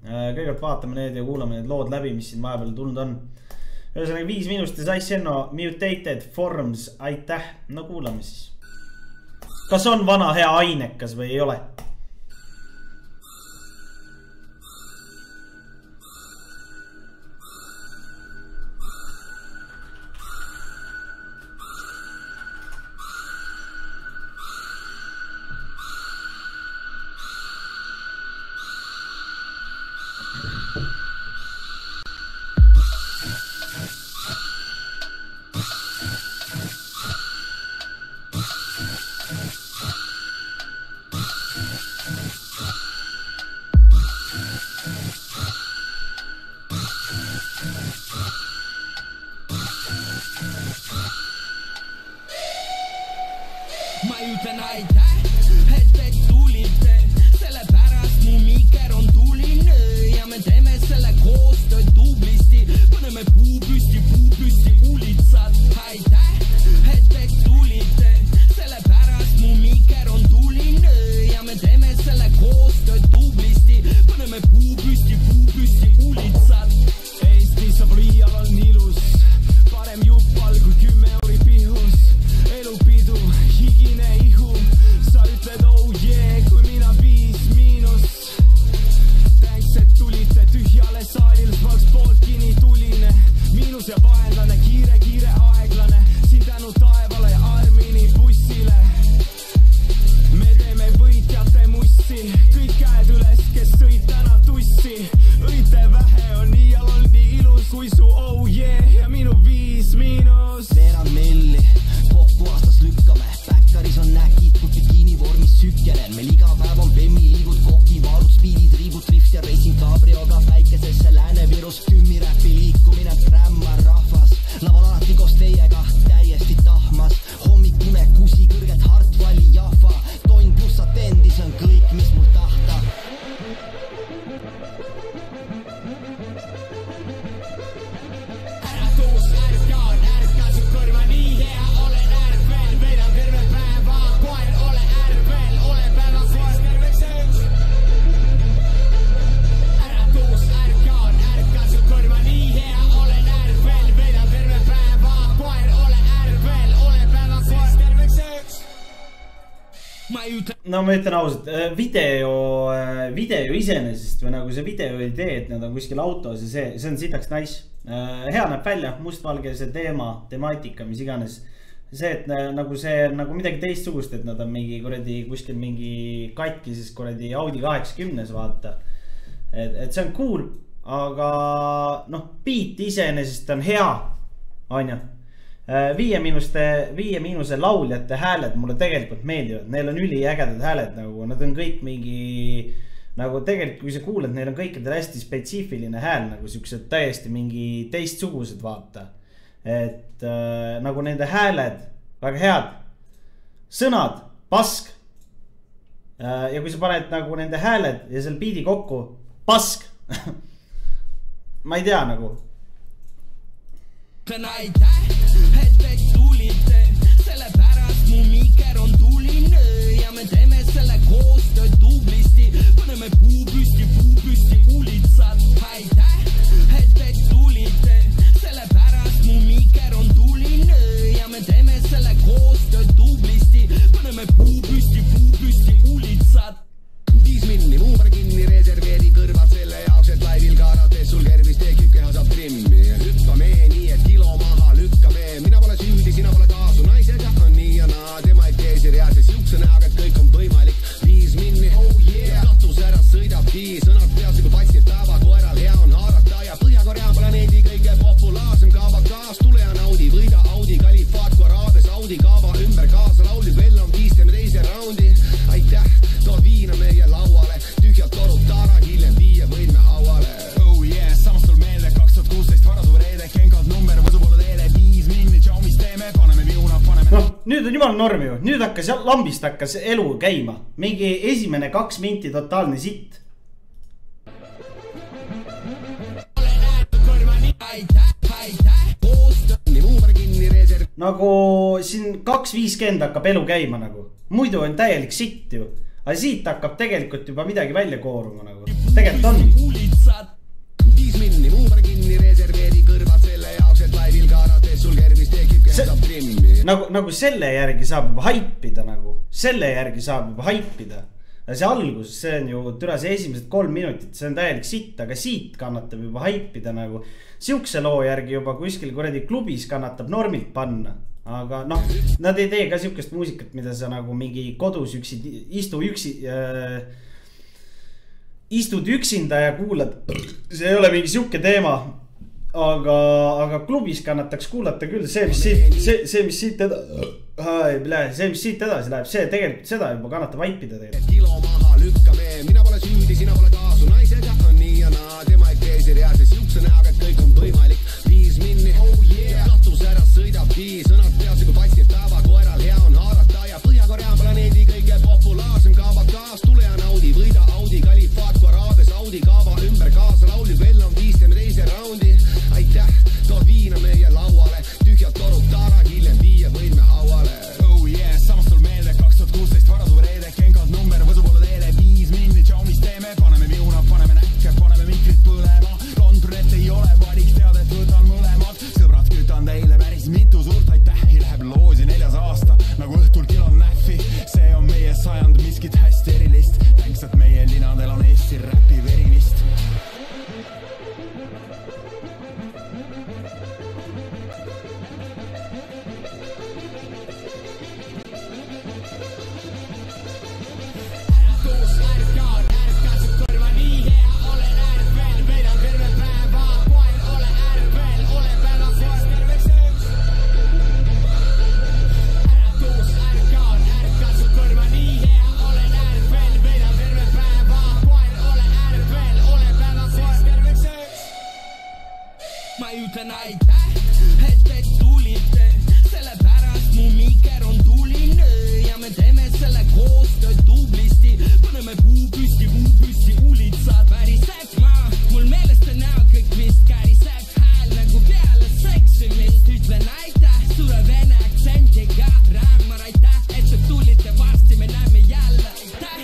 Kõigepealt vaatame need ja kuulame need lood läbi, mis siin vahepeal tulnud on. Ühesõnaga 5 minust ja Saiseno Mutated Forms, aitäh. No kuulame siis. Kas on vana hea ainekas või ei ole? No ma ütlen ausalt, video iseenesest või nagu see video idee, et nad on kuskil autos ja see on sitaks nice. Hea näeb välja, mustvalge see temaatika, mis iganes. See, et nagu see on nagu midagi teistsugust, et nad on mingi kuradi kuskil mingi katkises kuradi Audi 80 vaata. Et see on cool, aga noh, beat iseenesest on hea, on ju. 5 lauljate hääled mulle tegelikult meeldivad, neil on üliägedad hääled, nagu nad on kõik mingi, nagu tegelikult kui sa kuuled, neil on kõikidel hästi spetsiifiline hääl, nagu siuksed täiesti mingi teistsugused vaata. Et nagu nende hääled, väga head, sõnad, pask. Ja kui sa paned nagu nende hääled ja seal biidi kokku, pask. Ma ei tea nagu. Hettek tulite, selle pärast mu miker on tuline ja me teeme selle koostööd tublisti. Paneme puu püsti ulitsad, aitäh. Hettek tulite, selle pärast mu miker on tuline ja me teeme selle koostööd tublisti. Paneme puu püsti ulitsad. 5 minni, muumar kinni, reserveeri kõrvad selle jaoks, et laivil kaarates sul kervis tekib keha saab trimmi. Hüppame nii, et kilo maha lükkame. Mina pole süüdi, sina pole kaasu, naisega on nii ja naa. Tema ei teesi reaalses juukse näaga, et kõik on võimalik. 5 minni, oh yeah, katus ära sõidabki. Sõnad peaasi kui patsid tava, koeral hea on haarata. Ja Põhja-Korea planeedi kõige populaarsem kaabakaas. Tule ja naudi, võida Audi, kalifaat, kui araabes Audi kaaba ümber kaasa laulid. Veel on 5 teeme teise raundi. Aitäh, too viina meie lauale. Tühjalt torud taara, hiljem viie võime hauale. Oh yeah, samas sul meelde 2016 varasuva reede. Kenkad number, võsu pole teele. 5 minni, tšau, mis teeme, paneme viuna, paneme. No, nüüd on jumal norm ju. Nüüd hakkas lambist hakkas elu käima. Mingi esimene 2 minti totaalne sitt. Nagu siin 2.50 hakkab elu käima nagu. Muidu on täielik sitt ju. Aga siit hakkab tegelikult juba midagi välja kooruma nagu. Tegelikult on. nagu selle järgi saab juba haipida nagu. Selle järgi saab juba haipida. See algus, see on ju türa see esimesed 3 minutit, see on täielik sitt, aga siit kannatab juba haipida nagu. Siukse loo järgi juba kuskil kuradi klubis kannatab normilt panna. Aga noh, nad ei tee ka siukest muusikat, mida sa nagu mingi kodus istud üksinda ja kuulad. See ei ole mingi siuke teema. Aga klubis kannataks kuulata küll see, mis siit edasi läheb, see tegelikult seda juba kannatab haipida tegelikult. Kilo maha lükkame, mina pole süüdi, sina pole kaasu, naisega on nii ja naa, tema ei tee seriaalses juukse näoga, et kõik on võimalik. 5 minni, oh yeah, katus ära sõidab 5, sõnad peas nagu patsib päeva, koeral hea on haarata ja Põhja-Korea planeedi kõige populaarsem kaabakaas, tule ja naudi, võida Audi, kalifaat, Araabes Audi, kaaba ümber kaasa lauli, kell on 5, teeme teise raundi. Aitäh, tood viina meie lauale, tühjad torud taara, hiljem viia võidme hauale. Oh yeah, samast sul meelde 2016 varasuve reede, kengad number, võsu poole teele 5 minni, tšau, mis teeme, paneme viuna, paneme näkke, paneme mikrit põlema. Kontrollet ei ole valik, tead, et võtan mõlemad. Sõbrad, kütan teile päris mitu suurt aitähi, läheb loosi 4. aasta, nagu õhtul kilon nähvi. See on meie sajand, miskit hästi erilist, tänks, et meie linadel on Eesti räpi verilist. Ma ütlen aitäh, et tulite, sellepärast mu miker on tuline ja me teeme selle koostööd tublisti. Paneme puu püsti, ulitsad väriseb ma, mul meelest on näo kõik vist käriseb hääl nagu peale seksimist. Ütlen aitäh, suure vene aktsendiga räämar aitäh, et te tulite varsti, me näeme jälle aitäh.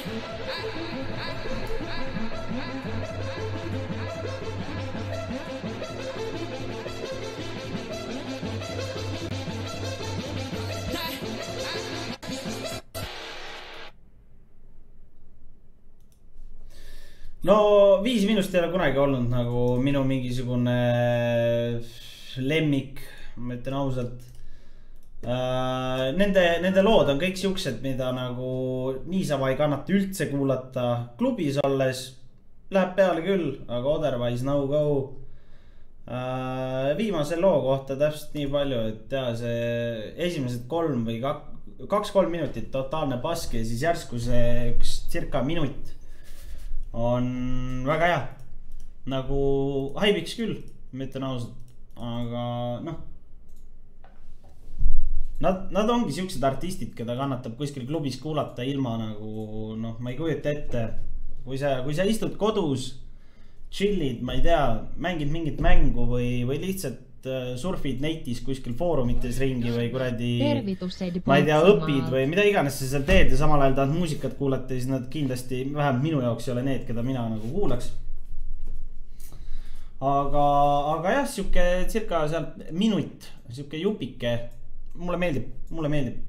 No 5 minust ei ole kunagi olnud nagu minu mingisugune lemmik, ma ütlen ausalt. Nende lood on kõik siuksed, mida nagu niisama ei kannata üldse kuulata. Klubis olles läheb peale küll, aga otherwise no go. Viimase loo kohta täpselt nii palju, et tea see esimesed 3 või 2-3 minutit totaalne pask ja siis järsku see üks circa minut on väga hea. Nagu haibiks küll, ma ütlen ausalt. Aga noh, nad ongi siuksed artistid, keda kannatab kuskil klubis kuulata ilma nagu, noh, ma ei kujuta ette. Kui sa istud kodus, chillid, ma ei tea, mängid mingit mängu või lihtsalt surfid netis kuskil foorumites ringi või kuradi, ma ei tea, õpid või mida iganes sa seal teed ja samal ajal tahad muusikat kuulata, siis nad kindlasti, vähemalt minu jaoks ei ole need, keda mina nagu kuulaks. Aga jah, siuke circa sealt minut, siuke jupike, mulle meeldib.